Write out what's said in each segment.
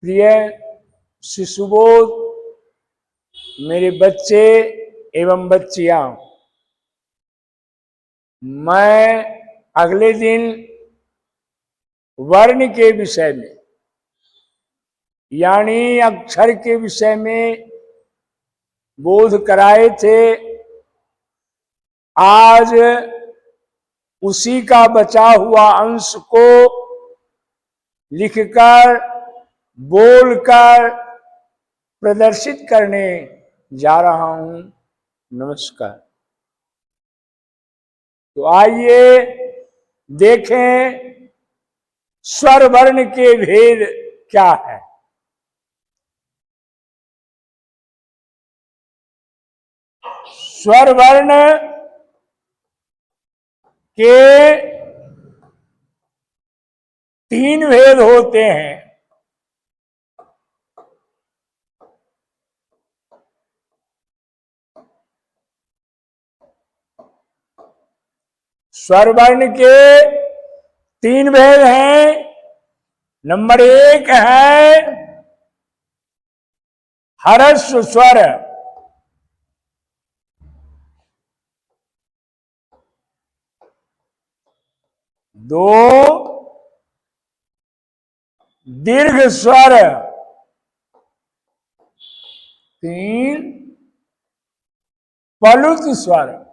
प्रिय शिशुबोध, मेरे बच्चे एवं बच्चियां, मैं अगले दिन वर्ण के विषय में यानी अक्षर के विषय में बोध कराए थे। आज उसी का बचा हुआ अंश को लिखकर बोलकर प्रदर्शित करने जा रहा हूं। नमस्कार। तो आइए देखें स्वर वर्ण के भेद क्या है। स्वर वर्ण के 3 भेद होते हैं। स्वर वर्ण के 3 भेद हैं। नंबर 1 है ह्रस्व स्वर, 2 दीर्घ स्वर, 3 प्लुत स्वर।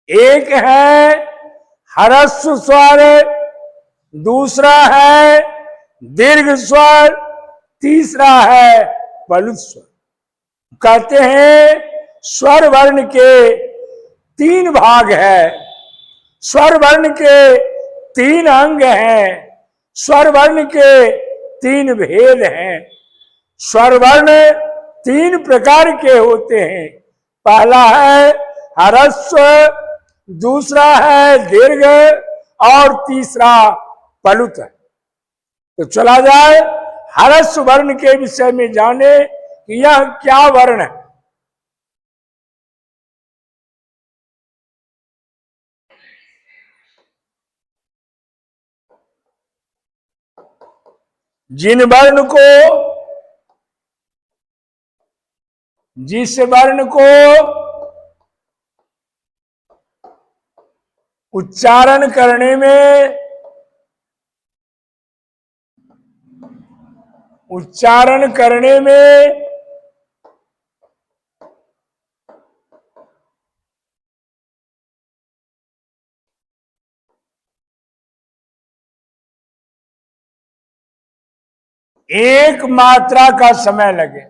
एक है ह्रस्व स्वर, दूसरा है दीर्घ स्वर, तीसरा है प्लुत स्वर। कहते हैं स्वर वर्ण के 3 भाग है, स्वर वर्ण के 3 अंग हैं, स्वर वर्ण के 3 भेद हैं। स्वर वर्ण 3 प्रकार के होते हैं। पहला है ह्रस्व, दूसरा है दीर्घ और तीसरा प्लुत है। तो चला जाए ह्रस्व वर्ण के विषय में जाने कि यह क्या वर्ण है। जिस वर्ण को उच्चारण करने में एक मात्रा का समय लगे,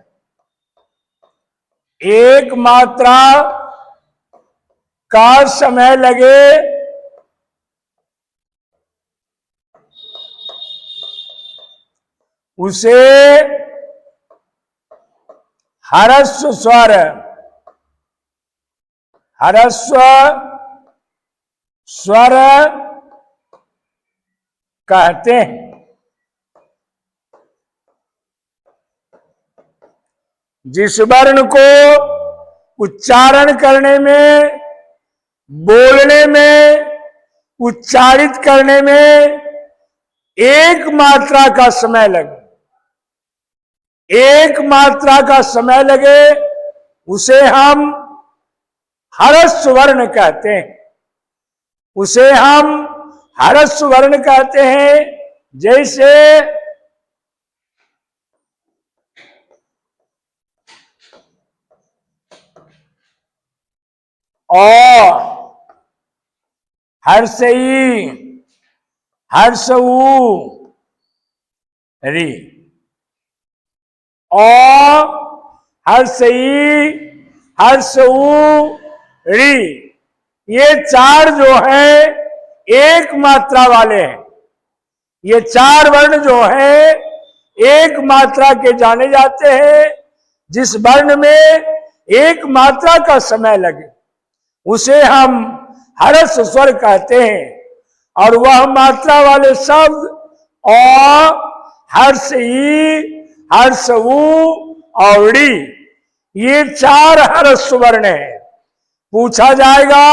एक मात्रा का समय लगे, उसे ह्रस्व स्वर, ह्रस्व स्वर कहते हैं। जिस वर्ण को उच्चारण करने में, बोलने में, उच्चारित करने में एक मात्रा का समय लगे, एक मात्रा का समय लगे, उसे हम ह्रस्व वर्ण कहते हैं। उसे हम ह्रस्व वर्ण कहते हैं। जैसे हर्षई, हर्षऊ, री, हर्षई, हर्षऊ, री, ये 4 जो है एक मात्रा वाले हैं। ये 4 वर्ण जो है एक मात्रा के जाने जाते हैं। जिस वर्ण में एक मात्रा का समय लगे उसे हम ह्रस्व स्वर कहते हैं। और वह मात्रा वाले शब्द हर्ष ई, हर्षऊ, और ड़ी, ये 4 ह्रस्व वर्ण है। पूछा जाएगा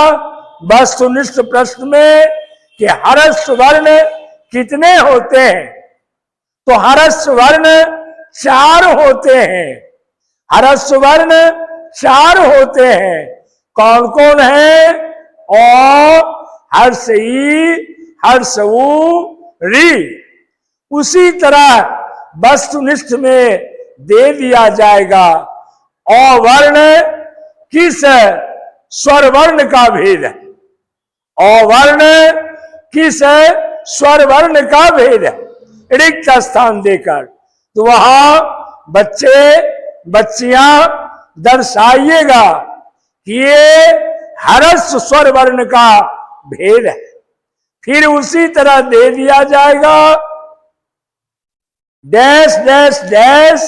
वस्तुनिष्ठ प्रश्न में कि ह्रस्व वर्ण कितने होते हैं, तो ह्रस्व वर्ण 4 होते हैं। ह्रस्व वर्ण 4 होते हैं। कौन कौन है? और हर्ष ई, हर्ष ऊ, री। उसी तरह वस्तुनिष्ठ में दे दिया जाएगा अवर्ण किस स्वर वर्ण का भेद है, अवर्ण किस स्वर वर्ण का भेद है, रिक्त स्थान देकर। तो वहां बच्चे बच्चियां दर्शाइएगा कि ये ह्रस्व स्वर वर्ण का भेद है। फिर उसी तरह दे दिया जाएगा डैश डैश डैश,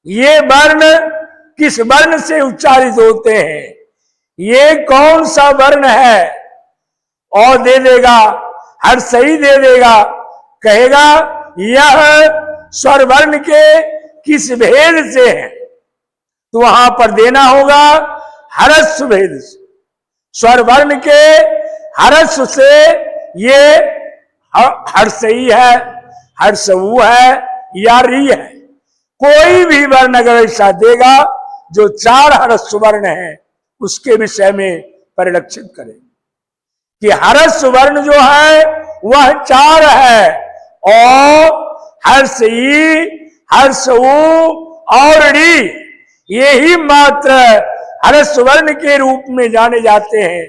ये वर्ण किस वर्ण से उच्चारित होते हैं, ये कौन सा वर्ण है, और दे देगा हर सही दे देगा, कहेगा यह स्वर वर्ण के किस भेद से है, तो वहां पर देना होगा ह्रस्व भेद से। स्वर वर्ण के ह्रस्व से ये हर्षई है, हर्षऊ है या री है। कोई भी वर्ण अगर ऐसा देगा जो 4 ह्रस्व वर्ण है, उसके विषय में परिलक्षित करें कि ह्रस्व वर्ण जो है वह 4 है, और हर्ष ई, हर्ष ऊ और री, यही मात्र ह्रस्व वर्ण के रूप में जाने जाते हैं।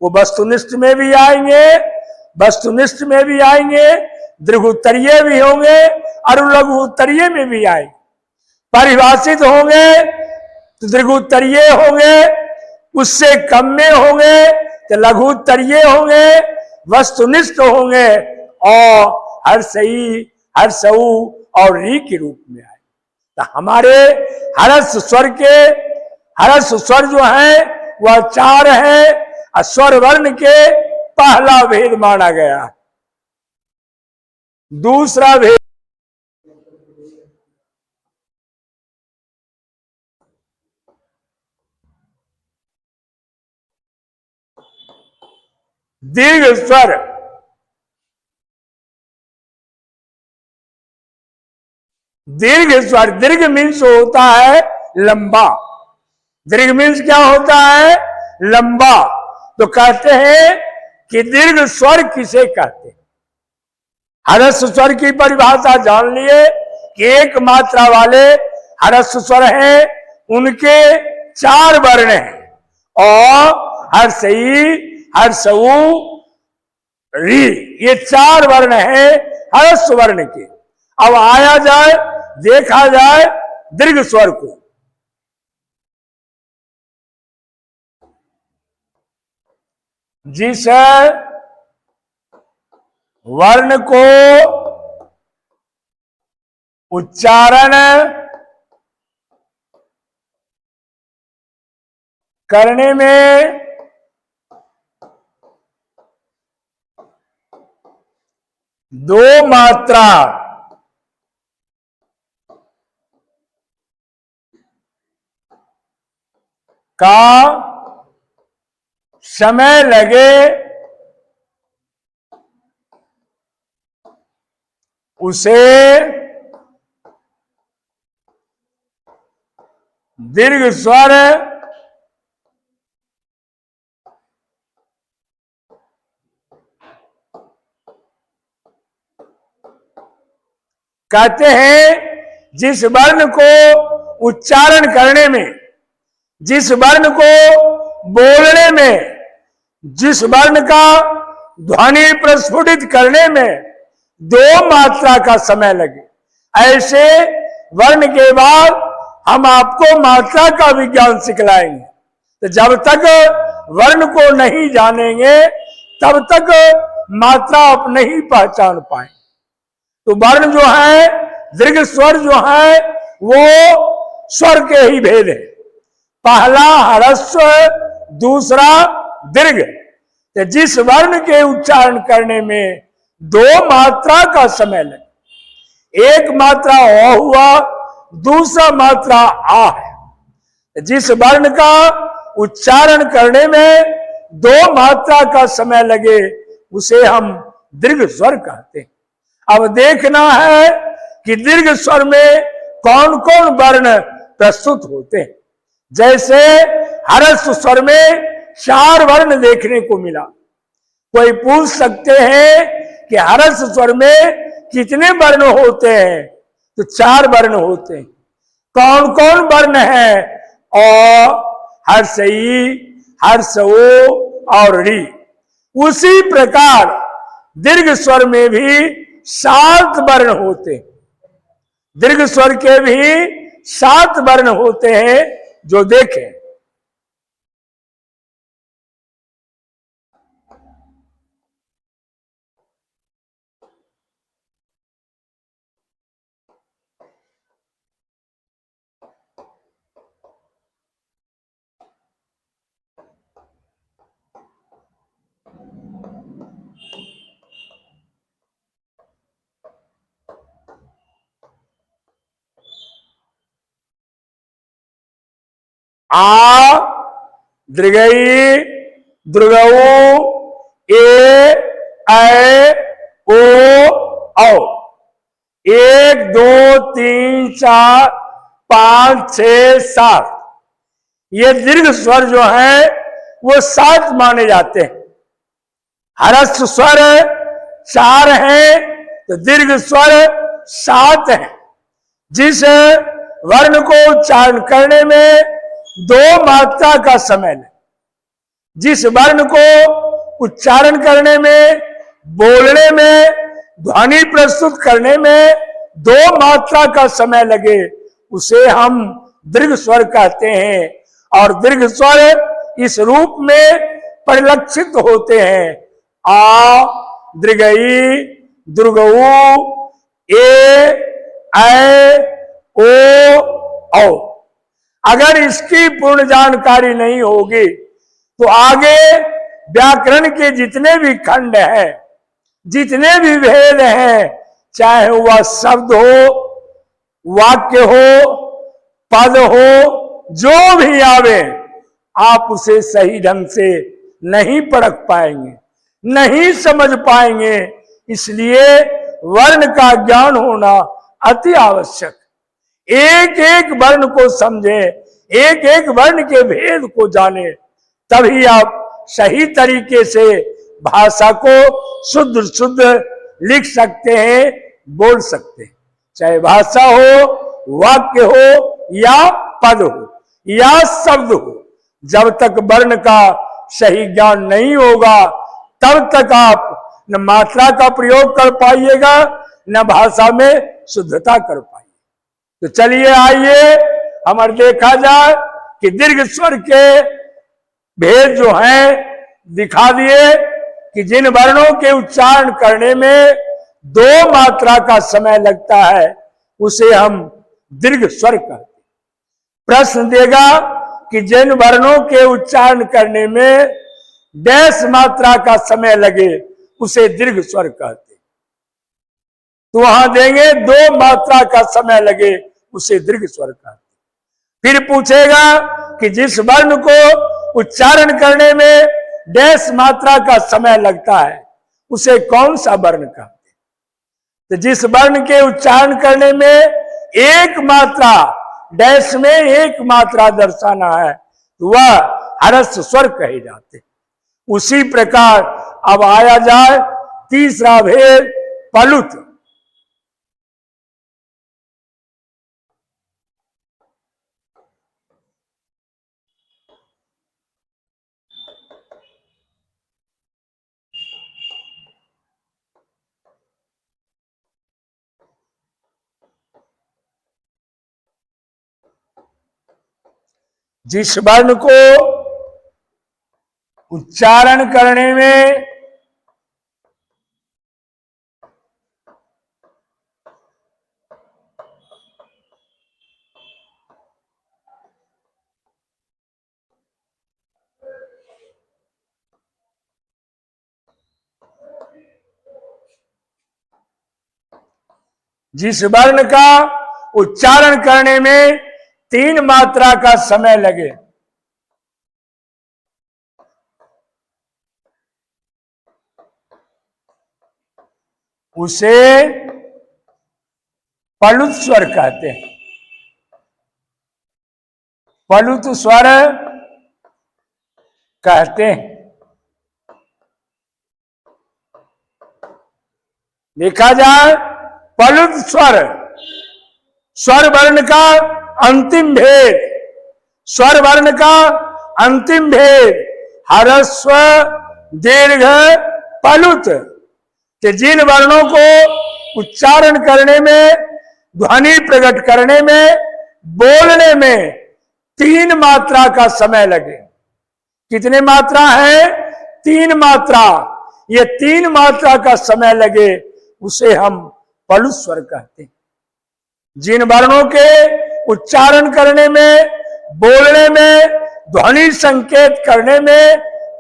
वो वस्तुनिष्ठ में भी आएंगे, वस्तुनिष्ठ में भी आएंगे, दीर्घोत्तरीय भी होंगे और लघु उत्तरीय में भी आएंगे। परिभाषित होंगे तो दीर्घोत्तरीय होंगे, उससे कम में होंगे तो लघु उत्तरीय होंगे, वस्तुनिष्ठ होंगे और हर्षई, हर्षऊ और री के रूप में आए। तो हमारे ह्रस्व स्वर के ह्रस्व स्वर जो है वह 4 है, और स्वर वर्ण के पहला भेद माना गया। दूसरा भेद दीर्घ स्वर। दीर्घ स्वर, दीर्घ मीन्स होता है लंबा। दीर्घ मीन्स क्या होता है? लंबा। तो कहते हैं कि दीर्घ स्वर किसे कहते हैं? ह्रस्व स्वर की परिभाषा जान लिए कि एक मात्रा वाले ह्रस्व स्वर हैं, उनके 4 वर्ण हैं, और हर्षई, हर्षऊ, री, ये 4 वर्ण हैं ह्रस्व वर्ण के। अब आया जाए, देखा जाए दीर्घ स्वर को। जिस वर्ण को उच्चारण करने में दो मात्रा का समय लगे, उसे दीर्घ स्वर कहते हैं। जिस वर्ण को उच्चारण करने में, जिस वर्ण को बोलने में, जिस वर्ण का ध्वनि प्रस्फुटित करने में 2 मात्रा का समय लगे, ऐसे वर्ण के बाद हम आपको मात्रा का विज्ञान सिखलाएंगे। तो जब तक वर्ण को नहीं जानेंगे तब तक मात्रा आप नहीं पहचान पाए। तो वर्ण जो है, दीर्घ स्वर जो है, वो स्वर के ही भेद है। पहला ह्रस्व, दूसरा दीर्घ। तो जिस वर्ण के उच्चारण करने में 2 मात्रा का समय लगे, एक मात्रा ओ हुआ, दूसरा मात्रा आ है। जिस वर्ण का उच्चारण करने में दो मात्रा का समय लगे उसे हम दीर्घ स्वर कहते हैं। अब देखना है कि दीर्घ स्वर में कौन कौन वर्ण प्रस्तुत होते हैं। जैसे हरस्व स्वर में 4 वर्ण देखने को मिला। कोई पूछ सकते हैं कि हरस्व स्वर में कितने वर्ण होते हैं, तो 4 वर्ण होते हैं। कौन कौन वर्ण है? अ, हर्ष ई, हर्ष ओ और री। उसी प्रकार दीर्घ स्वर में भी 7 वर्ण होते हैं। दीर्घ स्वर के भी 7 वर्ण होते हैं जो देखें। आ, दृगई, दृगऊ, ए, ऐ, ओ, औ। 1 2 3 4 5 6 7 ये दीर्घ स्वर जो है वो 7 माने जाते हैं। हरस्व स्वर 4 है तो दीर्घ स्वर 7 है। जिस वर्ण को उच्चारण करने में 2 मात्रा का समय लगे, जिस वर्ण को उच्चारण करने में, बोलने में, ध्वनि प्रस्तुत करने में 2 मात्रा का समय लगे उसे हम दीर्घ स्वर कहते हैं। और दीर्घ स्वर इस रूप में परिलक्षित होते हैं। आ, दृगई, दृगऊ, ए, ऐ, ओ, औ। अगर इसकी पूर्ण जानकारी नहीं होगी तो आगे व्याकरण के जितने भी खंड हैं, जितने भी भेद हैं, चाहे वह शब्द हो, वाक्य हो, पद हो, जो भी आवे, आप उसे सही ढंग से नहीं परख पाएंगे, नहीं समझ पाएंगे। इसलिए वर्ण का ज्ञान होना अति आवश्यक। एक एक वर्ण को समझे, एक एक वर्ण के भेद को जाने, तभी आप सही तरीके से भाषा को शुद्ध शुद्ध लिख सकते हैं, बोल सकते हैं। चाहे भाषा हो, वाक्य हो, या पद हो, या शब्द हो। जब तक वर्ण का सही ज्ञान नहीं होगा तब तक आप न मात्रा का प्रयोग कर पाइएगा, न भाषा में शुद्धता कर पाइए। तो चलिए आइए हमारे देखा जाए कि दीर्घ स्वर के भेद जो हैं दिखा दिए कि जिन वर्णों के उच्चारण करने में 2 मात्रा का समय लगता है उसे हम दीर्घ स्वर कहते हैं। प्रश्न देगा कि जिन वर्णों के उच्चारण करने में डैश मात्रा का समय लगे उसे दीर्घ स्वर कहते हैं। तो वहां देंगे 2 मात्रा का समय लगे उसे दीर्घ स्वर कहते हैं। फिर पूछेगा कि जिस वर्ण को उच्चारण करने में डैश मात्रा का समय लगता है उसे कौन सा वर्ण कहते हैं? तो जिस वर्ण के उच्चारण करने में 1 मात्रा, डैश में 1 मात्रा दर्शाना है तो वह हरस्व स्वर कहे जाते हैं। उसी प्रकार अब आया जाए तीसरा भेद, पलुत। जिस वर्ण को उच्चारण करने में जिस वर्ण का उच्चारण करने में 3 मात्रा का समय लगे। उसे पलुत स्वर कहते हैं। पलुत स्वर कहते हैं। देखा जाए पलुत स्वर, स्वर वर्ण का अंतिम भेद, स्वर वर्ण का अंतिम भेद ह्रस्व दीर्घ पलुत, कि जिन वर्णों को उच्चारण करने में, ध्वनि प्रकट करने में, बोलने में 3 मात्रा का समय लगे। कितने मात्रा है? 3 मात्रा। ये 3 मात्रा का समय लगे उसे हम पलुत स्वर कहते हैं। जिन वर्णों के उच्चारण करने में, बोलने में, ध्वनि संकेत करने में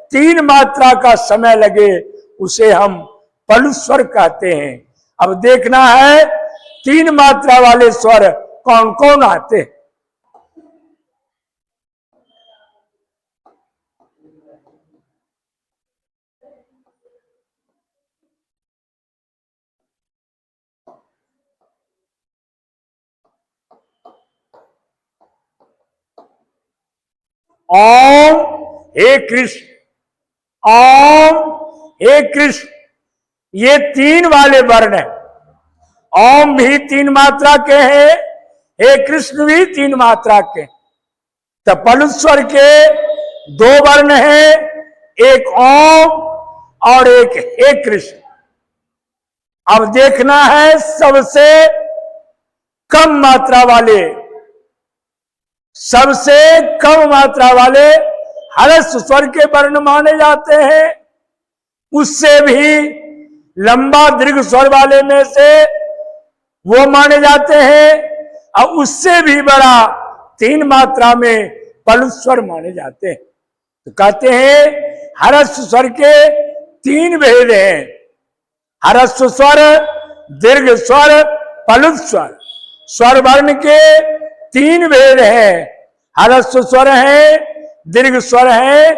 3 मात्रा का समय लगे उसे हम पलुत स्वर कहते हैं। अब देखना है 3 मात्रा वाले स्वर कौन कौन आते हैं। ओम हे कृष्ण, ओम हे कृष्ण, ये 3 वाले वर्ण है। ओम भी 3 मात्रा के हैं, हे कृष्ण भी 3 मात्रा के। तो पलुत स्वर के 2 वर्ण हैं, एक ओम और एक हे कृष्ण। अब देखना है सबसे कम मात्रा वाले, सबसे कम मात्रा वाले ह्रस्व स्वर के वर्ण माने जाते हैं। उससे भी लंबा दीर्घ स्वर वाले में से वो माने जाते हैं, और उससे भी बड़ा 3 मात्रा में पलुत स्वर माने जाते हैं। तो कहते हैं ह्रस्व स्वर के 3 भेद हैं। ह्रस्व स्वर, दीर्घ स्वर, पलुत स्वर। स्वर वर्ण के 3 भेद हैं। ह्रस्व स्वर है, दीर्घ स्वर है,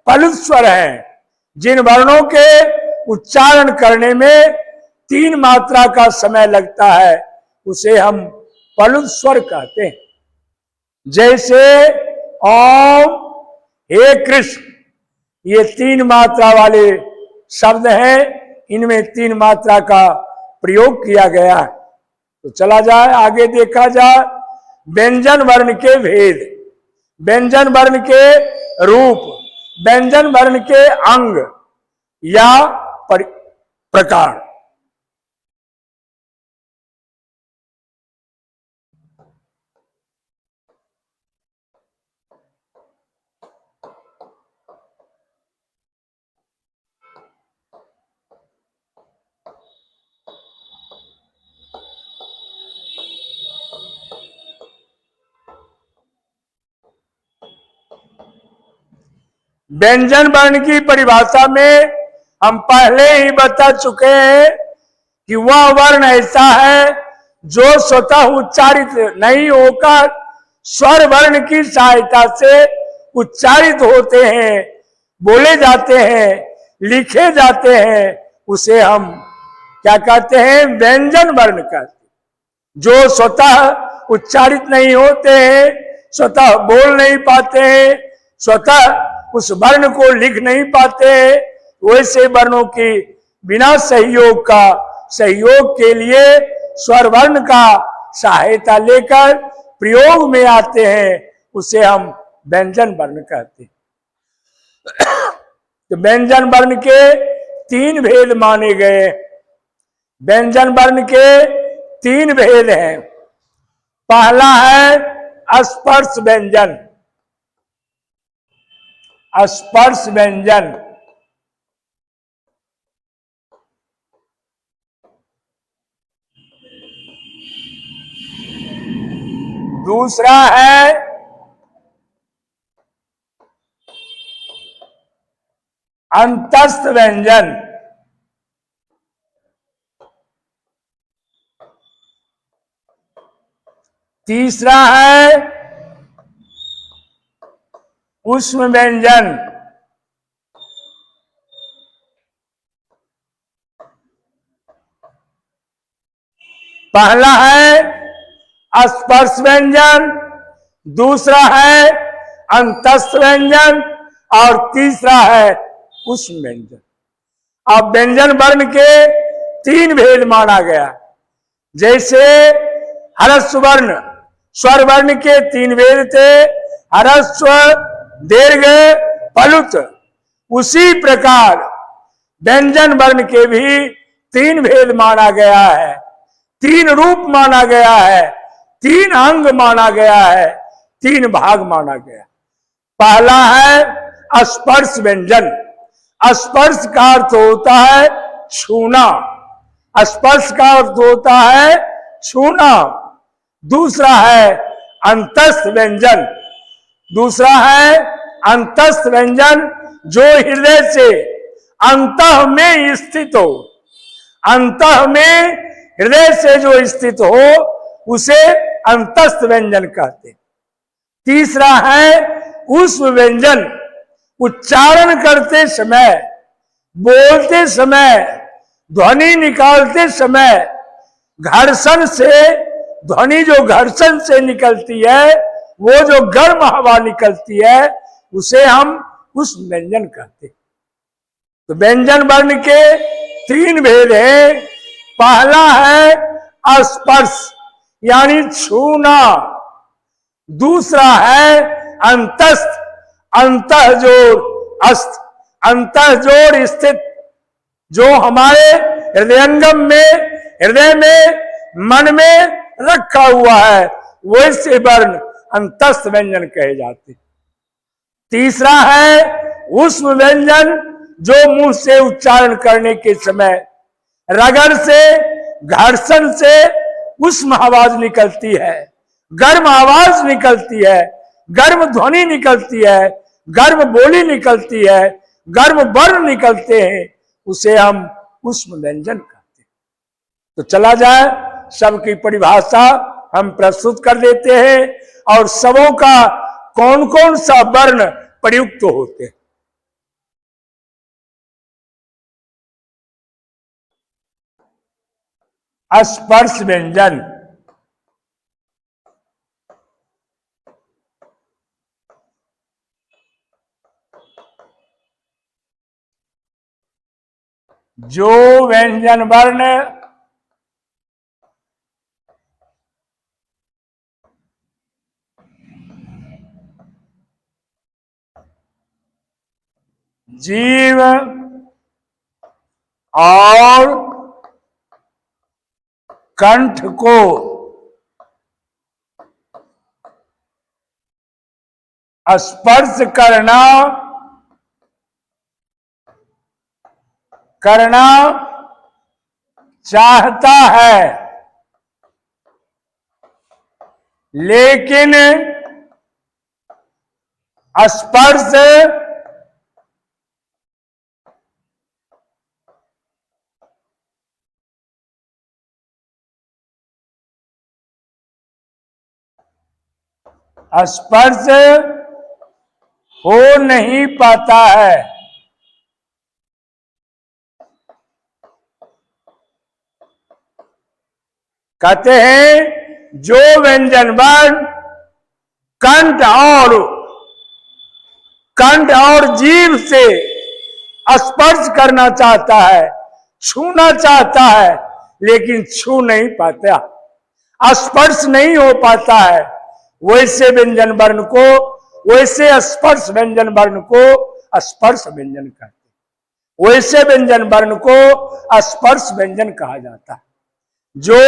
पलुत स्वर है। जिन वर्णों के उच्चारण करने में 3 मात्रा का समय लगता है उसे हम पलुत स्वर कहते हैं। जैसे ओम हे कृष्ण, ये 3 मात्रा वाले शब्द हैं, इनमें 3 मात्रा का प्रयोग किया गया है। तो चला जाए आगे, देखा जाए व्यंजन वर्ण के भेद, व्यंजन वर्ण के रूप, व्यंजन वर्ण के अंग या प्रकार। व्यंजन वर्ण की परिभाषा में हम पहले ही बता चुके हैं कि वह वर्ण ऐसा है जो स्वतः उच्चारित नहीं होकर स्वर वर्ण की सहायता से उच्चारित होते हैं, बोले जाते हैं, लिखे जाते हैं। उसे हम क्या कहते हैं? व्यंजन वर्ण कहते हैं। जो स्वतः उच्चारित नहीं होते हैं, स्वतः बोल नहीं पाते हैं, स्वतः उस वर्ण को लिख नहीं पाते, वैसे वर्णों की बिना सहयोग के लिए स्वर वर्ण का सहायता लेकर प्रयोग में आते हैं, उसे हम व्यंजन वर्ण कहते हैं। तो व्यंजन वर्ण के 3 भेद माने गए। व्यंजन वर्ण के 3 भेद हैं। पहला है स्पर्श व्यंजन, स्पर्श व्यंजन। दूसरा है अंतस्थ व्यंजन। तीसरा है ऊष्म व्यंजन। पहला है स्पर्श व्यंजन, दूसरा है अंतस्थ व्यंजन और तीसरा है ऊष्म व्यंजन। अब व्यंजन वर्ण के तीन भेद माना गया। जैसे ह्रस्व वर्ण स्वर वर्ण के तीन भेद थे, ह्रस्व, दीर्घ, प्लुत। उसी प्रकार व्यंजन वर्ण के भी तीन भेद माना गया है, तीन रूप माना गया है, तीन अंग माना गया है, तीन भाग माना गया। पहला है स्पर्श व्यंजन। स्पर्श का अर्थ होता है छूना, स्पर्श का अर्थ होता है छूना। दूसरा है अंतस्थ व्यंजन। दूसरा है अंतस्थ व्यंजन जो हृदय से अंतः में स्थित हो, अंतः में हृदय से जो स्थित हो उसे अंतस्थ व्यंजन कहते। तीसरा है ऊष्म व्यंजन। उच्चारण करते समय, बोलते समय, ध्वनि निकालते समय घर्षण से, ध्वनि जो घर्षण से निकलती है, वो जो गर्म हवा निकलती है, उसे हम ऊष्म व्यंजन कहते। तो व्यंजन वर्ण के तीन भेद हैं। पहला है स्पर्श यानी छूना, दूसरा है अंतस्थ, अंतः जोड़, अस्त, अंतः जोड़ स्थित, जो हमारे हृदयंगम में, हृदय में, मन में रखा हुआ है, वैसे वर्ण अंतस्थ व्यंजन कहे जाते। तीसरा है ऊष्म व्यंजन जो मुंह से उच्चारण करने के समय रगड़ से, घर्षण से ऊष्म आवाज निकलती है, गर्म आवाज निकलती है, गर्म ध्वनि निकलती है, गर्म बोली निकलती है, गर्म वर्ण निकलते हैं, उसे हम ऊष्म व्यंजन कहते हैं। तो चला जाए सबकी परिभाषा हम प्रस्तुत कर देते हैं और सबों का कौन कौन सा वर्ण प्रयुक्त होते हैं। स्पर्श व्यंजन। जो व्यंजन वर्ण जीव और कंठ को स्पर्श करना चाहता है, लेकिन स्पर्श स्पर्श हो नहीं पाता है। कहते हैं जो व्यंजन वर्ण कंठ और जीभ से स्पर्श करना चाहता है, छूना चाहता है, लेकिन छू नहीं पाता, स्पर्श नहीं हो पाता है, वैसे व्यंजन वर्ण को, वैसे स्पर्श व्यंजन वर्ण को स्पर्श व्यंजन कहते, वैसे व्यंजन वर्ण को स्पर्श व्यंजन कहा जाता है। जो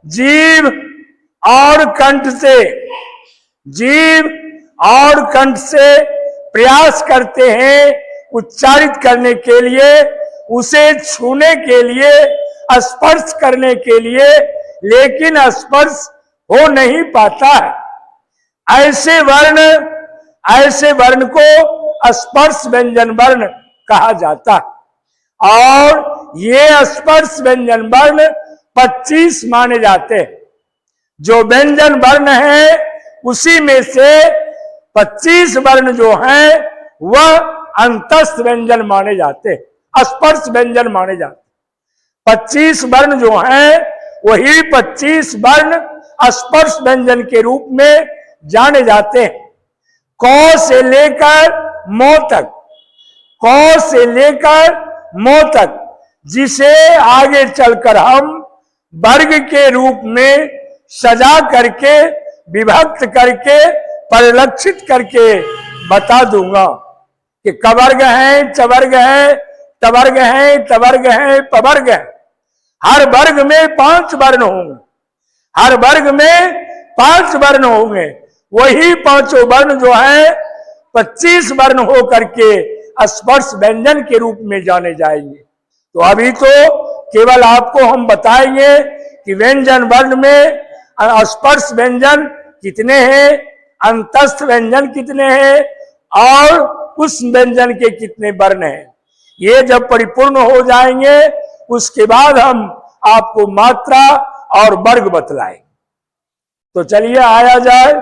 जीभ और कंठ से, जीभ और कंठ से प्रयास करते हैं उच्चारित करने के लिए, उसे छूने के लिए, स्पर्श करने के लिए, लेकिन स्पर्श हो नहीं पाता है। ऐसे वर्ण को स्पर्श व्यंजन वर्ण कहा जाता है। और ये स्पर्श व्यंजन वर्ण 25 माने जाते हैं। जो व्यंजन वर्ण है उसी में से 25 वर्ण जो हैं वह अंतस्थ व्यंजन माने जाते, स्पर्श व्यंजन माने जाते। 25 वर्ण जो हैं वही 25 वर्ण स्पर्श व्यंजन के रूप में जाने जाते हैं। क से लेकर मो तक, क से लेकर मो तक, जिसे आगे चलकर हम वर्ग के रूप में सजा करके, विभक्त करके, परिलक्षित करके बता दूंगा कि कवर्ग है, चवर्ग है, टवर्ग है, टवर्ग है, पवर्ग है। हर वर्ग में 5 वर्ण होंगे, हर वर्ग में 5 वर्ण होंगे। वही पांचों वर्ण जो है 25 वर्ण हो करके स्पर्श व्यंजन के रूप में जाने जाएंगे। तो अभी तो केवल आपको हम बताएंगे कि व्यंजन वर्ण में स्पर्श व्यंजन कितने हैं, अंतस्थ व्यंजन कितने हैं और उस व्यंजन के कितने वर्ण हैं। ये जब परिपूर्ण हो जाएंगे उसके बाद हम आपको मात्रा और वर्ग बतलाएंगे। तो चलिए आया जाए।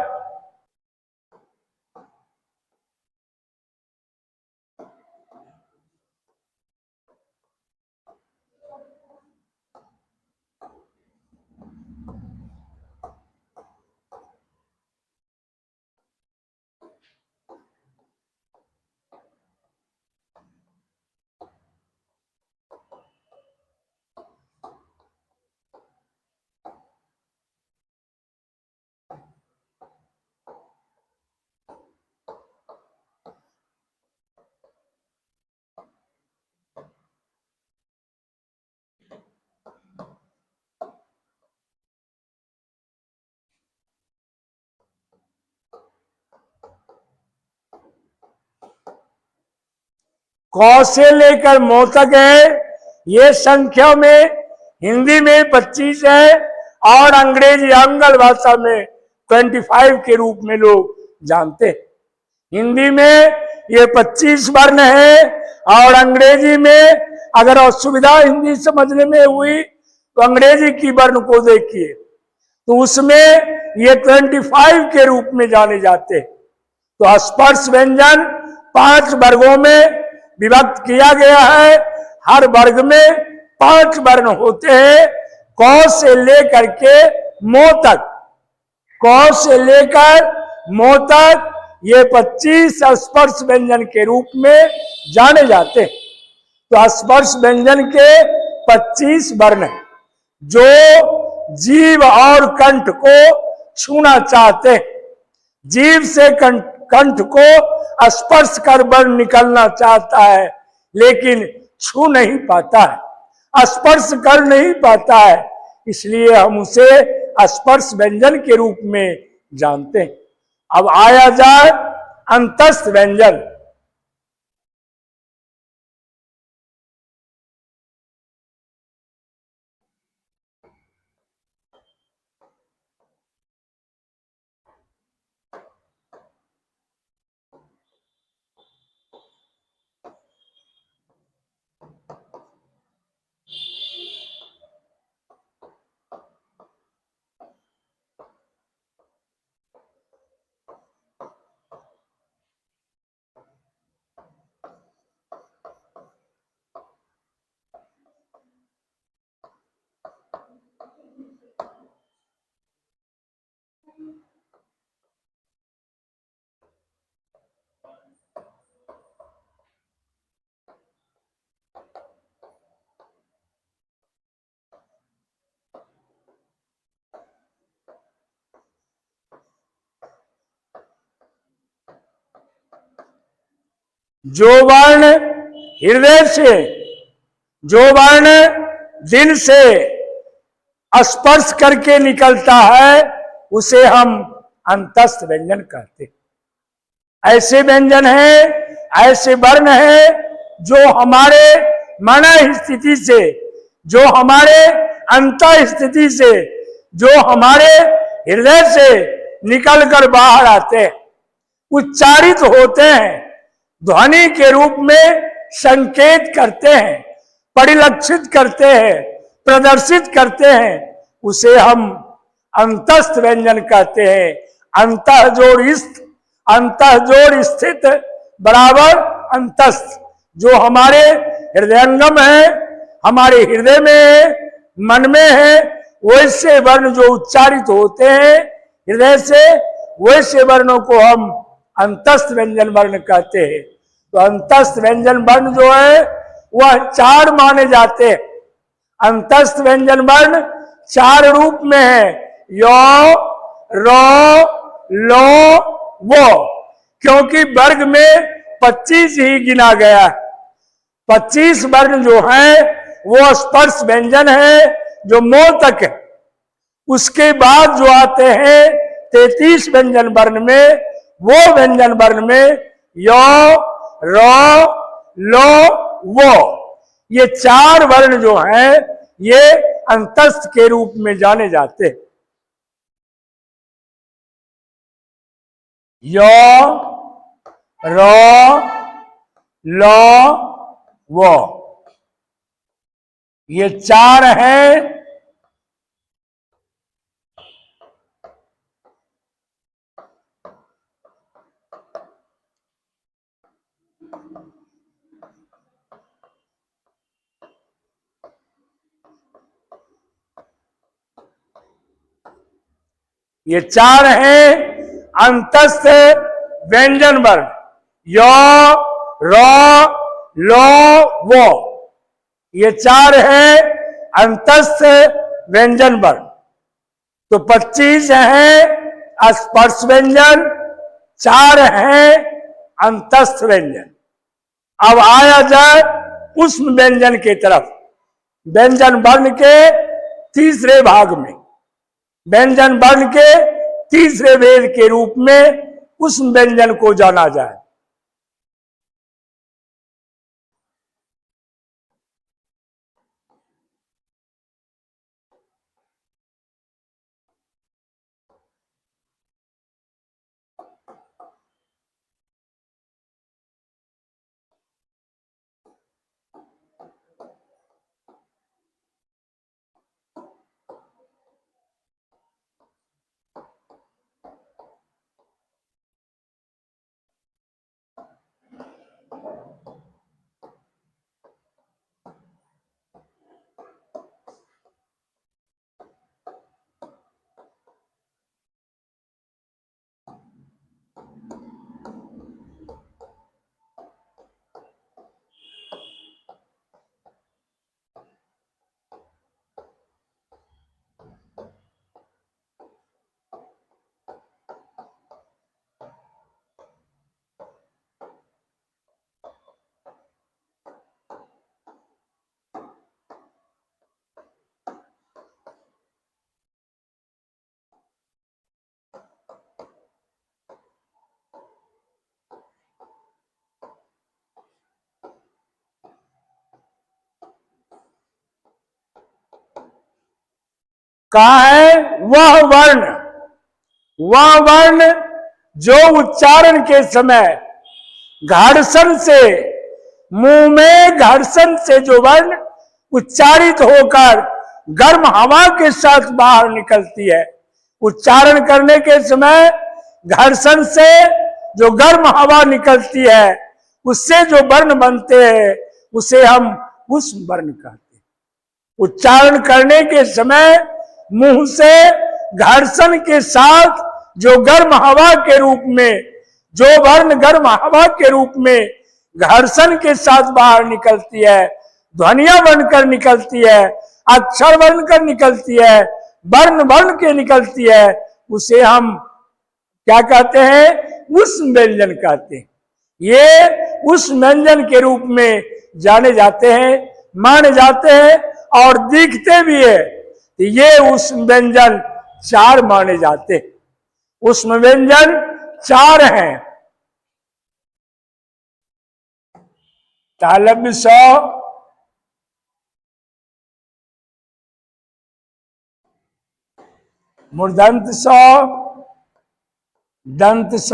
क से लेकर मो तक है, ये संख्या में हिंदी में 25 है और अंग्रेजी आंग्ल भाषा में 25 के रूप में लोग जानते हैं। हिंदी में ये 25 वर्ण है और अंग्रेजी में अगर असुविधा हिंदी समझने में हुई तो अंग्रेजी की वर्ण को देखिए, तो उसमें ये 25 के रूप में जाने जाते हैं। तो स्पर्श व्यंजन 5 वर्गों में विभक्त किया गया है। हर वर्ग में 5 वर्ण होते हैं। क से लेकर के मो तक, क से लेकर मो तक ये 25 स्पर्श व्यंजन के रूप में जाने जाते हैं। तो स्पर्श व्यंजन के 25 वर्ण हैं। जो जीभ और कंठ को छूना चाहते हैं, जीभ से कंठ को स्पर्श कर वर्ण निकलना चाहता है लेकिन छू नहीं पाता है, स्पर्श कर नहीं पाता है, इसलिए हम उसे स्पर्श व्यंजन के रूप में जानते हैं। अब आया जाए अंतस्थ व्यंजन। जो वर्ण हृदय से, जो वर्ण दिल से स्पर्श करके निकलता है उसे हम अंतस्थ व्यंजन कहते हैं। ऐसे व्यंजन हैं, ऐसे वर्ण हैं जो हमारे मन स्थिति से, जो हमारे अंतः स्थिति से, जो हमारे हृदय से निकल कर बाहर आते हैं, उच्चारित होते हैं, ध्वनि के रूप में संकेत करते हैं, परिलक्षित करते हैं, प्रदर्शित करते हैं, उसे हम अंतस्थ व्यंजन कहते हैं। अंतः जोड़ स्थित बराबर अंतस्थ। जो हमारे हृदयंगम है, हमारे हृदय में है, मन में है, वैसे वर्ण जो उच्चारित होते हैं हृदय से, वैसे वर्णों को हम अंतस्थ व्यंजन वर्ण कहते हैं। तो अंतस्थ व्यंजन वर्ण जो है वह 4 माने जाते हैं। अंतस्थ व्यंजन वर्ण 4 रूप में है, यो, रो, लो, वो। क्योंकि वर्ग में 25 ही गिना गया है। 25 वर्ण जो है वो स्पर्श व्यंजन है, जो मोह तक है। उसके बाद जो आते हैं 33 व्यंजन वर्ण में, वो व्यंजन वर्ण में यो, रो, लो, वो, ये 4 वर्ण जो हैं ये अंतस्थ के रूप में जाने जाते हैं। यो, रो, लो, वो, ये 4 हैं। ये 4 हैं अंतस्थ व्यंजन वर्ण, यो, रो, लो, वो। ये 4 हैं अंतस्थ व्यंजन वर्ण। तो 25 हैं स्पर्श व्यंजन, 4 हैं अंतस्थ व्यंजन। अब आया जाए उष्ण व्यंजन के तरफ। व्यंजन वर्ण के तीसरे भाग में, व्यंजन वर्ण के तीसरे भेद के रूप में उष्ण व्यंजन को जाना जाए। कहा है वह वर्ण जो उच्चारण के समय घर्षण से, मुंह में घर्षण से जो वर्ण उच्चारित होकर गर्म हवा के साथ बाहर निकलती है। उच्चारण करने के समय घर्षण से जो गर्म हवा निकलती है, उससे जो वर्ण बनते हैं उसे हम उष्ण वर्ण कहते हैं। उच्चारण करने के समय मुंह से घर्षण के साथ जो गर्म हवा के रूप में, जो वर्ण गर्म हवा के रूप में घर्षण के साथ बाहर निकलती है, ध्वनियां बनकर निकलती है, अक्षर बनकर निकलती है, वर्ण बन के निकलती है, उसे हम क्या कहते हैं? उष्ण व्यंजन कहते हैं। ये उष्ण व्यंजन के रूप में जाने जाते हैं, माने जाते हैं और दिखते भी है। ये उष्ण व्यंजन 4 माने जाते हैं। उष्ण व्यंजन 4 हैं। तालव्य स, मूर्धन्त स, दंत स,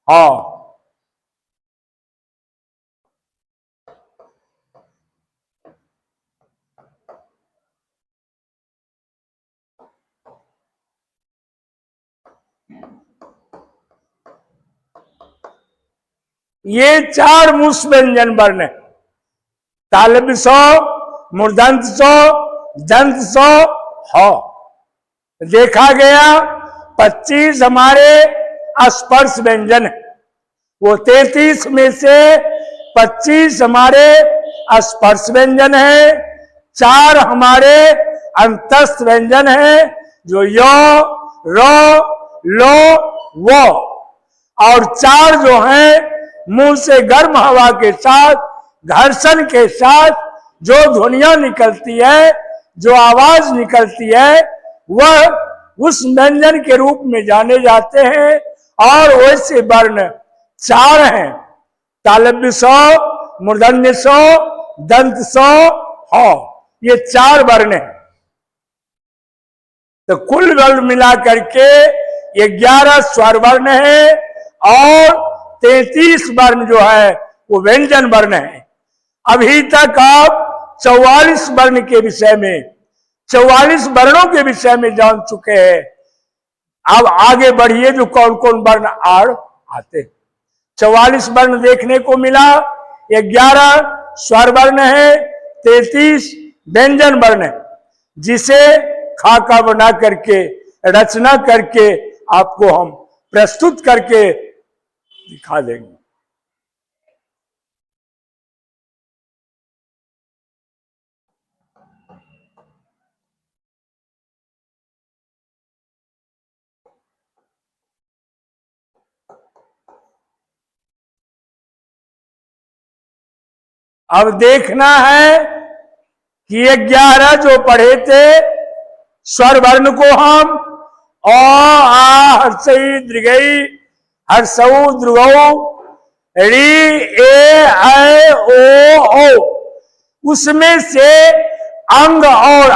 ह। ये चार मूस व्यंजन वर्ण है। तालव्य सौ, मूर्धन्य सौ, दंत सौ, ह। देखा गया 25 हमारे स्पर्श व्यंजन है। वो 33 में से 25 हमारे स्पर्श व्यंजन है, 4 हमारे अंतस्थ व्यंजन है जो यो, रो, लो, वो, और 4 जो हैं मुंह से गर्म हवा के साथ, घर्षण के साथ जो ध्वनियां निकलती है, जो आवाज निकलती है, वह उस व्यंजन के रूप में जाने जाते हैं। और वैसे वर्ण 4 हैं, तालव्य सौ, मूर्धन्य सौ, दंत सौ, ह। ये 4 वर्ण हैं। तो कुल वर्ण मिला करके 11 स्वर वर्ण है और 33 वर्ण जो है वो व्यंजन वर्ण है। अभी तक आप 44 वर्ण के विषय में, 44 वर्णों के विषय में जान चुके हैं। अब आगे बढ़िए जो कौन कौन वर्ण आते। 44 वर्ण देखने को मिला, 11 स्वर वर्ण है, 33 व्यंजन वर्ण है, जिसे खाका बना करके, रचना करके आपको हम प्रस्तुत करके दिखा देंगे। अब देखना है कि 11 जो पढ़े थे स्वर वर्ण को हम अ, आ, हर्षई, दृगई, हर्षऊ, द्रुगौ, री, ए, ऐ, ओ, उसमें से अंग और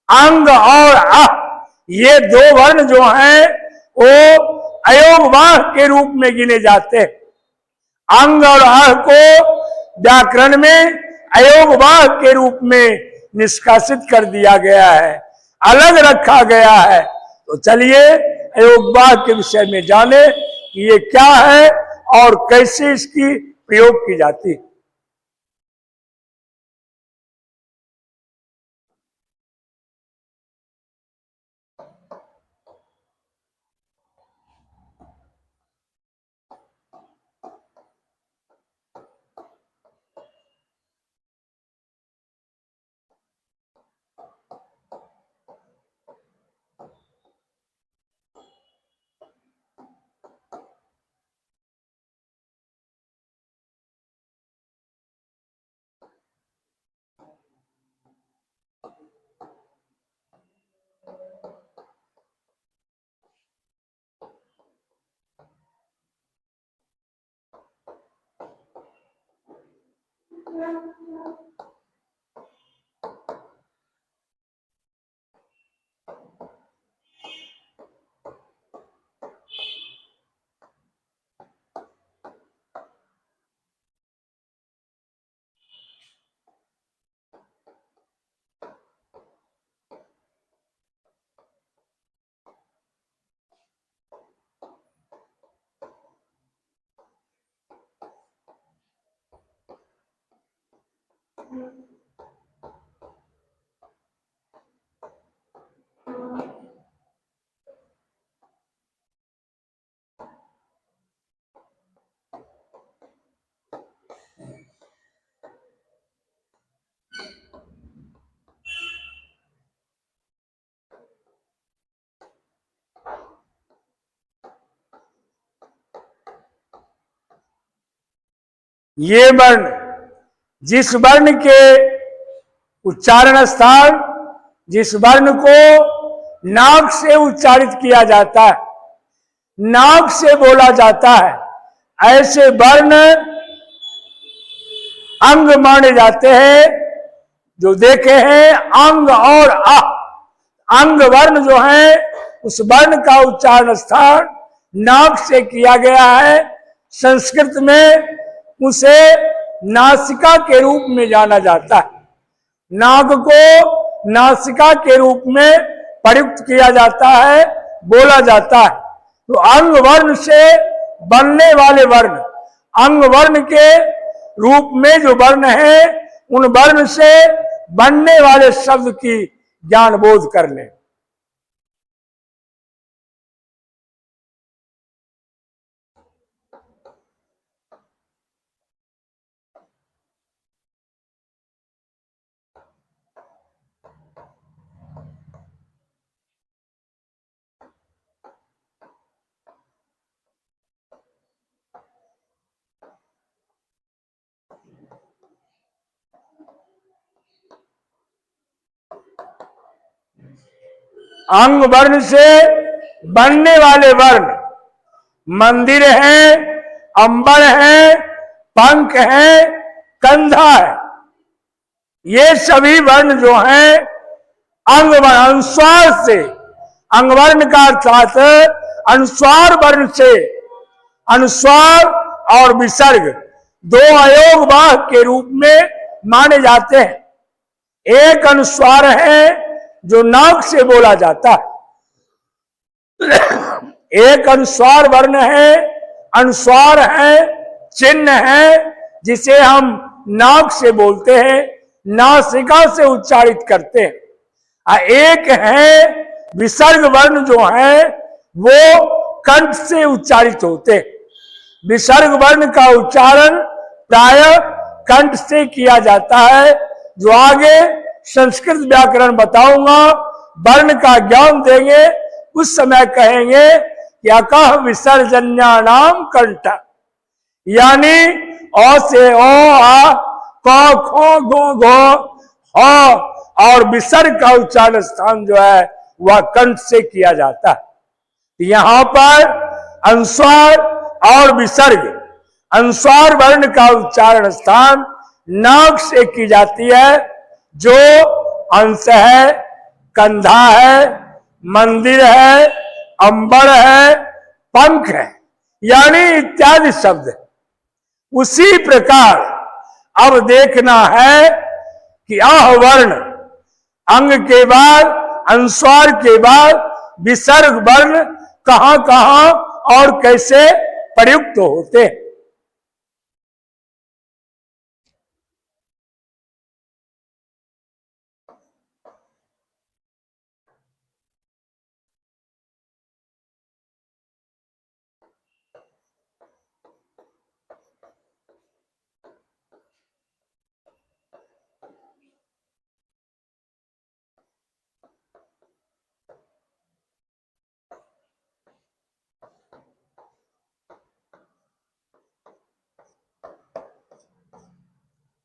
अंग और ये 2 वर्ण जो हैं वो अयोगवाह के रूप में गिने जाते हैं। अंग और को व्याकरण में अयोगवाह के रूप में निष्कासित कर दिया गया है, अलग रखा गया है। तो चलिए अयोगवाह के विषय में जाने कि ये क्या है और कैसे इसकी प्रयोग की जाती है। ये वर्ण, जिस वर्ण के उच्चारण स्थान, जिस वर्ण को नाक से उच्चारित किया जाता है, नाक से बोला जाता है, ऐसे वर्ण अंग माने जाते हैं। जो देखे हैं अंग और अंग वर्ण जो है उस वर्ण का उच्चारण स्थान नाक से किया गया है। संस्कृत में उसे नासिका के रूप में जाना जाता है। नाक को नासिका के रूप में प्रयुक्त किया जाता है, बोला जाता है। तो अंग वर्ण से बनने वाले वर्ण अंग वर्ण के रूप में जो वर्ण है उन वर्ण से बनने वाले शब्द की ज्ञान बोध कर ले। अंग वर्ण से बनने वाले वर्ण मंदिर है, अंबर है, पंख है, कंधा है। ये सभी वर्ण जो हैं अंग वर्ण अनुस्वार से, अंगवर्ण का अर्थात अनुस्वार वर्ण से, अनुस्वार और विसर्ग दो अयोग वाहक के रूप में माने जाते हैं। एक अनुस्वार है जो नाक से बोला जाता है, एक अनुस्वार वर्ण है, अनुस्वार है, चिन्ह है, जिसे हम नाक से बोलते हैं, नासिका से उच्चारित करते हैं। एक है विसर्ग वर्ण जो है वो कंठ से उच्चारित होते हैं। विसर्ग वर्ण का उच्चारण प्राय कंठ से किया जाता है, जो आगे संस्कृत व्याकरण बताऊंगा, वर्ण का ज्ञान देंगे, उस समय कहेंगे कि अकह विसर्जन्या नाम कंठ, यानी अ से ओ, आ, क, खो, गो, घो, ह और विसर्ग का उच्चारण स्थान जो है वह कंठ से किया जाता है। यहां पर अनुस्वार और विसर्ग, अनुस्वार वर्ण का उच्चारण स्थान नाक से की जाती है, जो अंश है, कंधा है, मंदिर है, अंबर है, पंख है, यानी इत्यादि शब्द। उसी प्रकार अब देखना है कि आह वर्ण अंग के बाद, अनुस्वार के बाद विसर्ग वर्ण कहां कहां और कैसे प्रयुक्त होते हैं।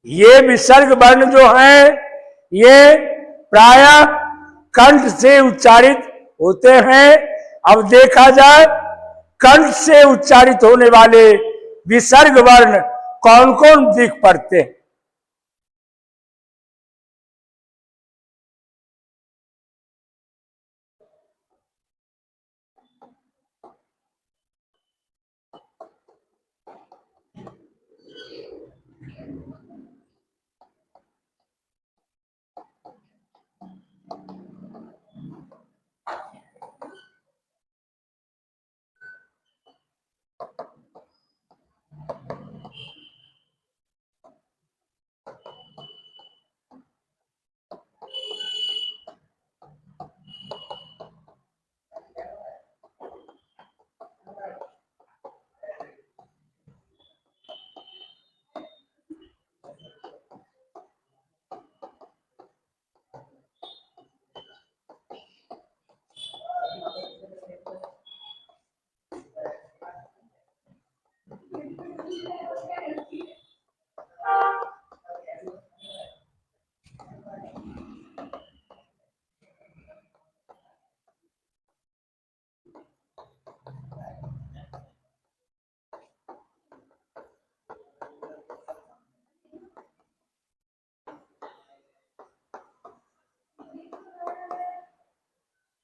ये विसर्ग वर्ण जो है ये प्राय कंठ से उच्चारित होते हैं। अब देखा जाए कंठ से उच्चारित होने वाले विसर्ग वर्ण कौन कौन दिख पड़ते हैं।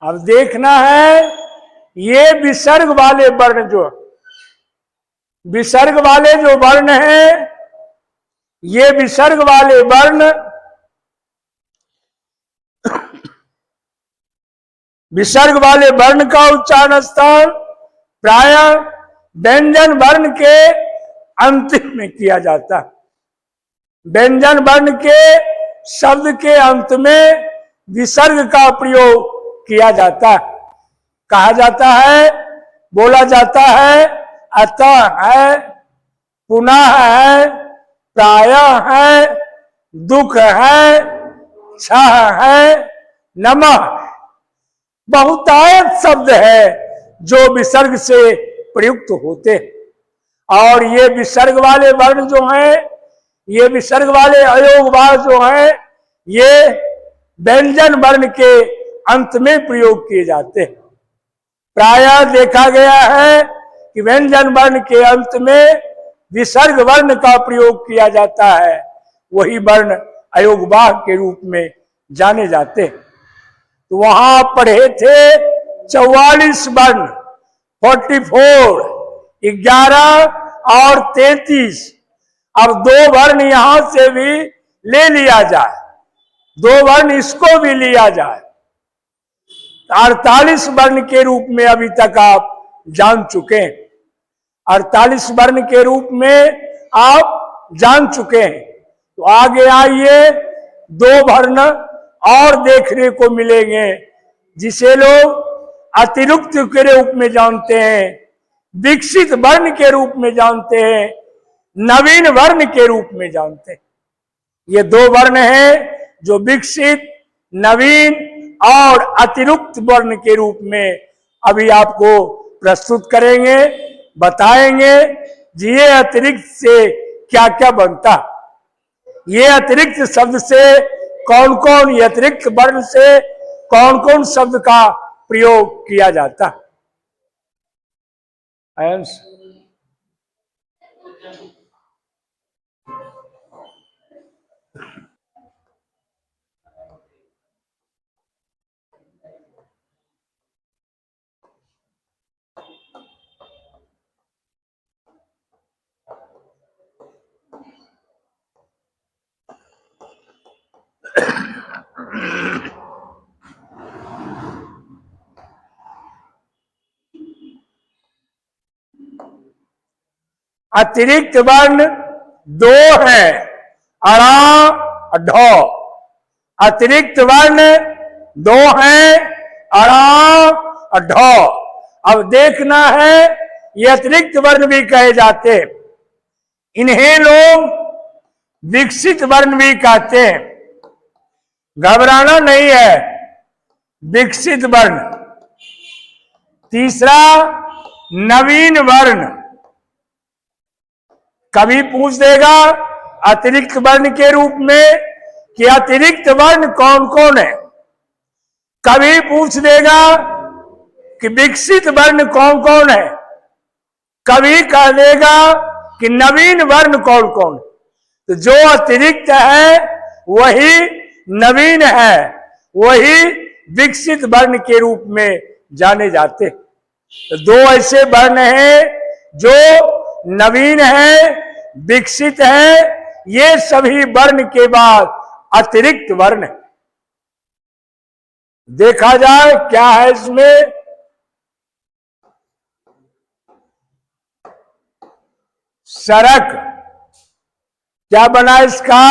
अब देखना है ये विसर्ग वाले वर्ण जो, विसर्ग वाले जो वर्ण हैं, ये विसर्ग वाले वर्ण विसर्ग वाले वर्ण का उच्चारण स्थान प्राय व्यंजन वर्ण के अंतिम में किया जाता है। व्यंजन वर्ण के शब्द के अंत में विसर्ग का प्रयोग किया जाता है। कहा जाता है, बोला जाता है, अतः है, पुनः है, प्रायः है, दुख है, छह है, नमः। बहुतायत शब्द है जो विसर्ग से प्रयुक्त होते हैं। और ये विसर्ग वाले वर्ण जो हैं, ये विसर्ग वाले अयोगवाद जो हैं, ये व्यंजन वर्ण के अंत में प्रयोग किए जाते हैं। प्रायः देखा गया है कि व्यंजन वर्ण के अंत में विसर्ग वर्ण का प्रयोग किया जाता है, वही वर्ण अयोगवाह के रूप में जाने जाते हैं। तो वहां पढ़े थे 44 वर्ण, 44, 11 और 33। अब 2 वर्ण यहां से भी ले लिया जाए, 2 वर्ण इसको भी लिया जाए, 48 वर्ण के रूप में अभी तक आप जान चुके हैं। 48 वर्ण के रूप में आप जान चुके हैं। तो आगे आइए, 2 वर्ण और देखने को मिलेंगे जिसे लोग अतिरिक्त के रूप में जानते हैं, विकसित वर्ण के रूप में जानते हैं, नवीन वर्ण के रूप में जानते हैं। ये 2 वर्ण हैं जो विकसित, नवीन और अतिरिक्त वर्ण के रूप में अभी आपको प्रस्तुत करेंगे, बताएंगे जी ये अतिरिक्त से क्या क्या बनता, ये अतिरिक्त शब्द से कौन कौन, ये अतिरिक्त वर्ण से कौन कौन शब्द का प्रयोग किया जाता है। अतिरिक्त वर्ण 2 है, अड़ा ढौ। अतिरिक्त वर्ण 2 है, अड़ा ढौ। अब देखना है, ये अतिरिक्त वर्ण भी कहे जाते हैं, इन्हें लोग विकसित वर्ण भी कहते हैं। घबराना नहीं है, विकसित वर्ण। तीसरा नवीन वर्ण। कभी पूछ देगा अतिरिक्त वर्ण के रूप में कि अतिरिक्त वर्ण कौन कौन है, कभी पूछ देगा कि विकसित वर्ण कौन कौन है, कभी कह देगा कि नवीन वर्ण कौन कौन। तो जो अतिरिक्त है वही नवीन है, वही विकसित वर्ण के रूप में जाने जाते। तो 2 ऐसे वर्ण हैं जो नवीन है, विकसित है, ये सभी वर्ण के बाद अतिरिक्त वर्ण है। देखा जाए क्या है इसमें। सरक, क्या बना इसका,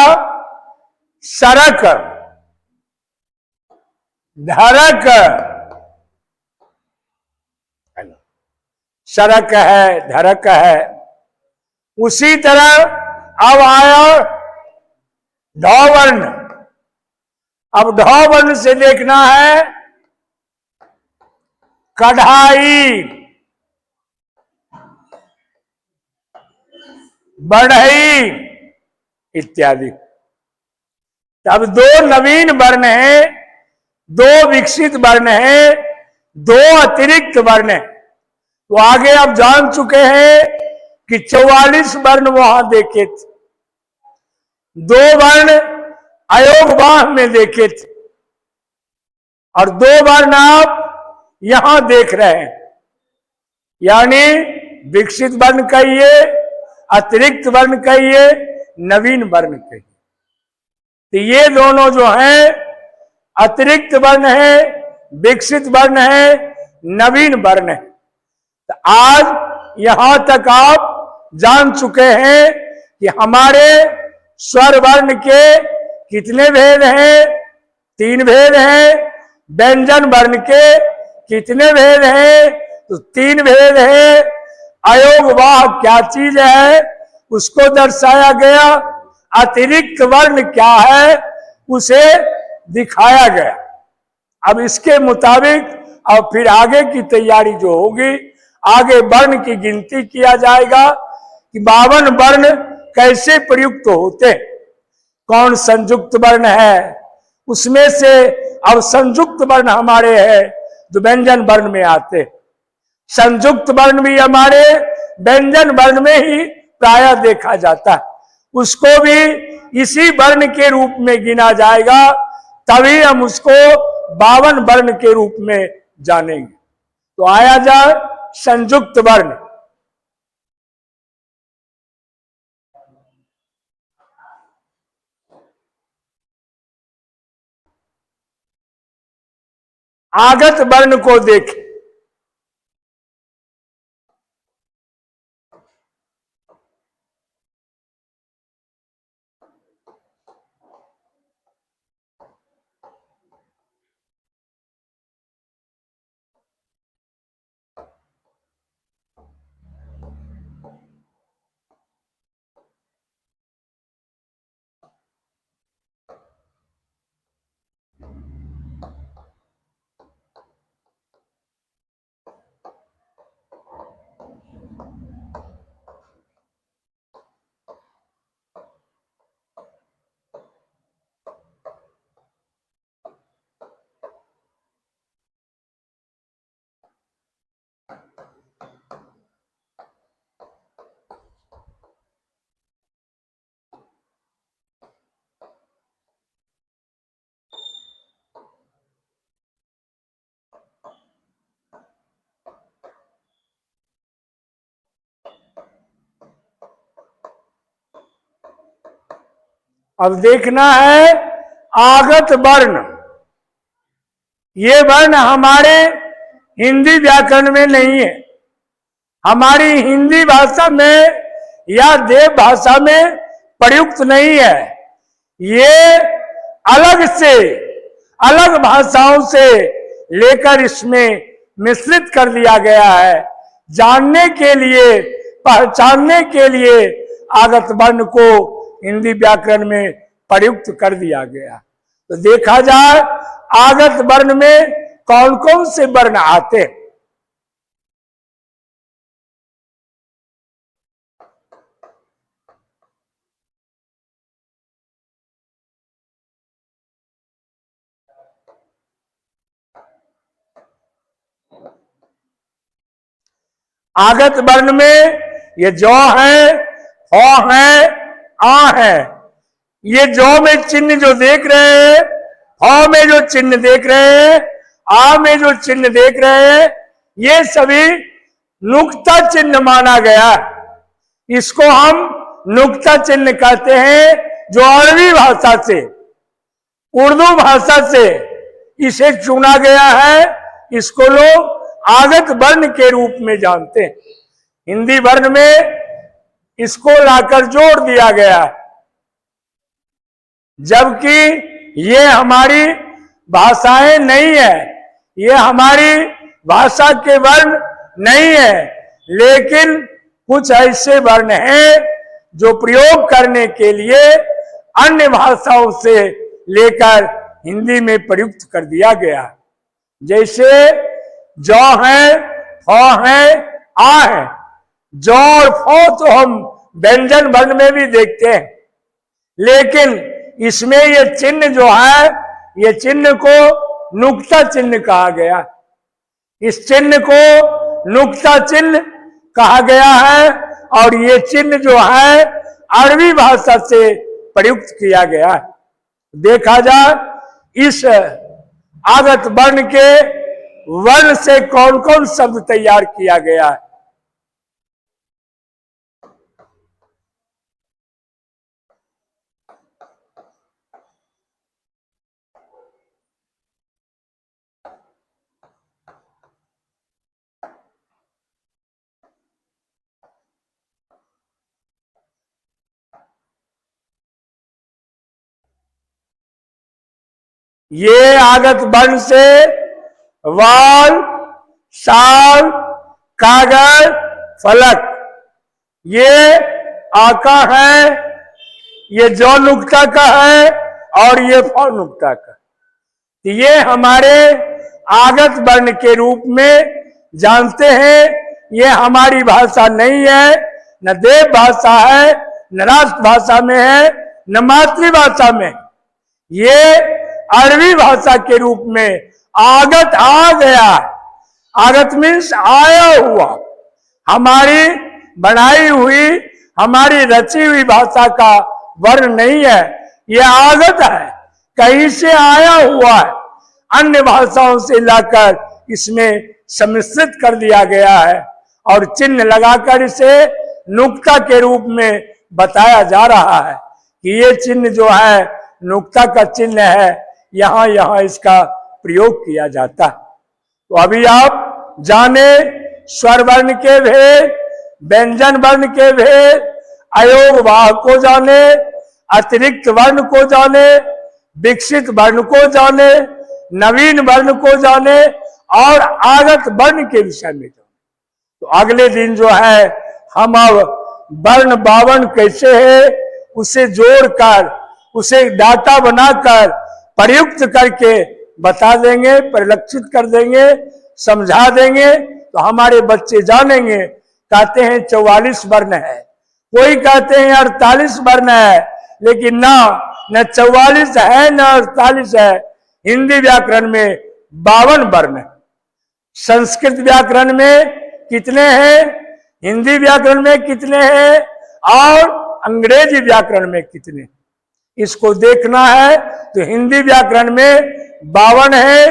सरक। धरक, सरक है, धरक है। उसी तरह अब आया ढौ वर्ण। अब ढौ वर्ण से देखना है कढ़ाई, बढ़ई इत्यादि। अब 2 नवीन वर्ण हैं, 2 विकसित वर्ण हैं, 2 अतिरिक्त वर्ण हैं। तो आगे आप जान चुके हैं कि 44 वर्ण वहां देखे थे, 2 वर्ण अयोगवाह में देखे थे, और 2 वर्ण आप यहां देख रहे हैं। यानी विकसित वर्ण कहिए, अतिरिक्त वर्ण कहिए, नवीन वर्ण कहिए। तो ये दोनों जो हैं अतिरिक्त वर्ण है, विकसित वर्ण है, नवीन वर्ण है। तो आज यहां तक आप जान चुके हैं कि हमारे स्वर वर्ण के कितने भेद हैं? 3 भेद हैं। व्यंजन वर्ण के कितने भेद हैं? तो 3 भेद हैं। अयोग वाह क्या चीज है उसको दर्शाया गया। अतिरिक्त वर्ण क्या है उसे दिखाया गया। अब इसके मुताबिक और फिर आगे की तैयारी जो होगी, आगे वर्ण की गिनती किया जाएगा कि 52 वर्ण कैसे प्रयुक्त होते हैं, कौन संयुक्त वर्ण है उसमें से। अब संयुक्त वर्ण हमारे हैं जो व्यंजन वर्ण में आते, संयुक्त वर्ण भी हमारे व्यंजन वर्ण में ही प्रायः देखा जाता है, उसको भी इसी वर्ण के रूप में गिना जाएगा, तभी हम उसको 52 वर्ण के रूप में जानेंगे। तो आया जाए संयुक्त वर्ण। आगत वर्ण को देखें। अब देखना है आगत वर्ण। ये वर्ण हमारे हिंदी व्याकरण में नहीं है, हमारी हिंदी भाषा में या देव भाषा में प्रयुक्त नहीं है। ये अलग से, अलग भाषाओं से लेकर इसमें मिश्रित कर दिया गया है। जानने के लिए, पहचानने के लिए आगत वर्ण को हिंदी व्याकरण में प्रयुक्त कर दिया गया। तो देखा जाए आगत वर्ण में कौन कौन से वर्ण आते हैं। आगत वर्ण में ये जौ है, फौ है, आ है। ये जौ में चिन्ह जो देख रहे हैं, फौ में जो चिन्ह देख रहे हैं, आ में जो चिन्ह देख रहे हैं, ये सभी नुक्ता चिन्ह माना गया। इसको हम नुक्ता चिन्ह कहते हैं, जो अरबी भाषा से, उर्दू भाषा से इसे चुना गया है। इसको लोग आगत वर्ण के रूप में जानते हैं। हिंदी वर्ण में इसको लाकर जोड़ दिया गया, जबकि ये हमारी भाषाएं नहीं है, ये हमारी भाषा के वर्ण नहीं है। लेकिन कुछ ऐसे वर्ण हैं जो प्रयोग करने के लिए अन्य भाषाओं से लेकर हिंदी में प्रयुक्त कर दिया गया। जैसे जौ है, फौ है, आ है। जौ और फौ तो हम व्यंजन वर्ण में भी देखते हैं, लेकिन इसमें ये चिन्ह जो है, ये चिन्ह को नुक्ता चिन्ह कहा गया। इस चिन्ह को नुक्ता चिन्ह कहा गया है, और ये चिन्ह जो है अरबी भाषा से प्रयुक्त किया गया है। देखा जाए इस आगत वर्ण के वर्ण से कौन कौन शब्द तैयार किया गया है। ये आगत वर्ण से वाल, शाल, कागज, फलक, ये आका है, ये जौ नुक्ता का है और ये फौ नुक्ता का। ये हमारे आगत वर्ण के रूप में जानते हैं। ये हमारी भाषा नहीं है, न देव भाषा है, न राष्ट्रभाषा में है, न मातृभाषा में। ये अरबी भाषा के रूप में आगत आ गया। आगत मीन्स आया हुआ, हमारी बनाई हुई, हमारी रची हुई भाषा का वर्ण नहीं है, यह आगत है, कहीं से आया हुआ है, अन्य भाषाओं से लाकर इसमें सम्मिश्रित कर दिया गया है और चिन्ह लगाकर इसे नुक्ता के रूप में बताया जा रहा है कि ये चिन्ह जो है नुक्ता का चिन्ह है, यहां यहां इसका प्रयोग किया जाता है। तो अभी आप जाने स्वर वर्ण के भेद, व्यंजन वर्ण के भेद, अयोग वाह को जाने, अतिरिक्त वर्ण को जाने, विकसित वर्ण को जाने, नवीन वर्ण को जाने और आगत वर्ण के विषय में जाने। तो अगले दिन जो है हम अब वर्ण 52 कैसे है उसे जोड़कर, उसे डाटा बनाकर प्रयुक्त करके बता देंगे, परिलक्षित कर देंगे, समझा देंगे, तो हमारे बच्चे जानेंगे। कहते हैं 44 वर्ण है, कोई कहते हैं 48 वर्ण है, लेकिन न 44 है न 48 है। हिंदी व्याकरण में 52 वर्ण है। संस्कृत व्याकरण में कितने हैं, हिंदी व्याकरण में कितने हैं और अंग्रेजी व्याकरण में कितने, इसको देखना है। तो हिंदी व्याकरण में 52 है,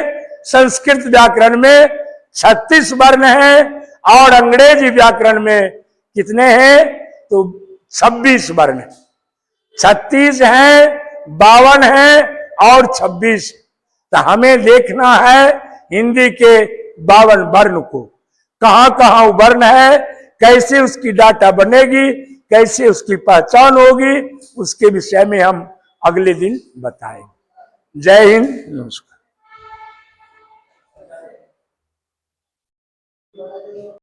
संस्कृत व्याकरण में 36 वर्ण है और अंग्रेजी व्याकरण में कितने हैं, तो 26 वर्ण है। 36 है, 52 है और 26। तो हमें देखना है हिंदी के 52 वर्ण को, कहां कहां वर्ण है, कैसे उसकी डाटा बनेगी, कैसे उसकी पहचान होगी, उसके विषय में हम अगले दिन बताएंगे। जय हिंद, नमस्कार।